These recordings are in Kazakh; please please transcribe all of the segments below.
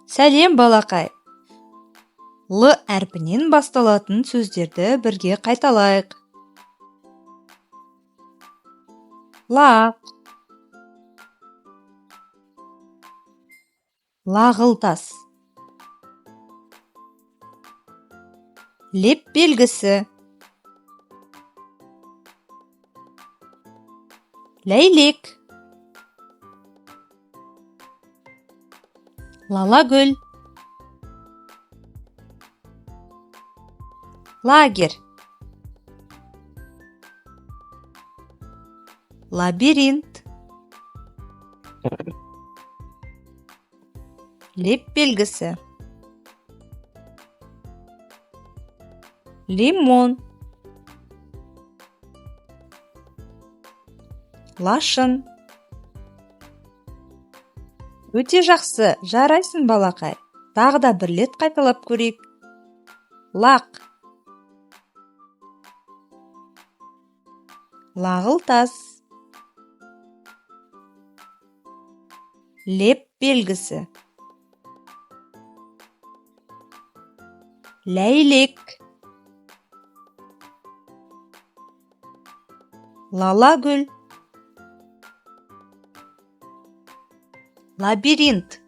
Сәлем балақай. Л әрпінен басталатын сөздерді бірге қайталайық. Лақ, лағылтас. Леп белгісі. Ләйлек. Лалагүл. Лагерь. Лабиринт. Леп белгісі. Лимон. Лашын. Өте жақсы, жарайсың балақай. Тағы да бір рет қайталап көрейік. Лақ. Лағылтас. Леп белгісі. Ләйлек. Лалагүл. Лабиринт.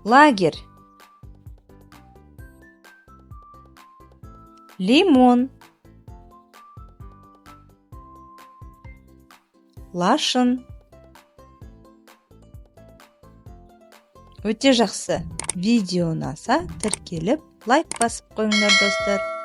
Лагерь. Лимон. Лашын. Өте жақсы. Видео ұнаса, тіркеліп, лайк басып қойыңдар достар.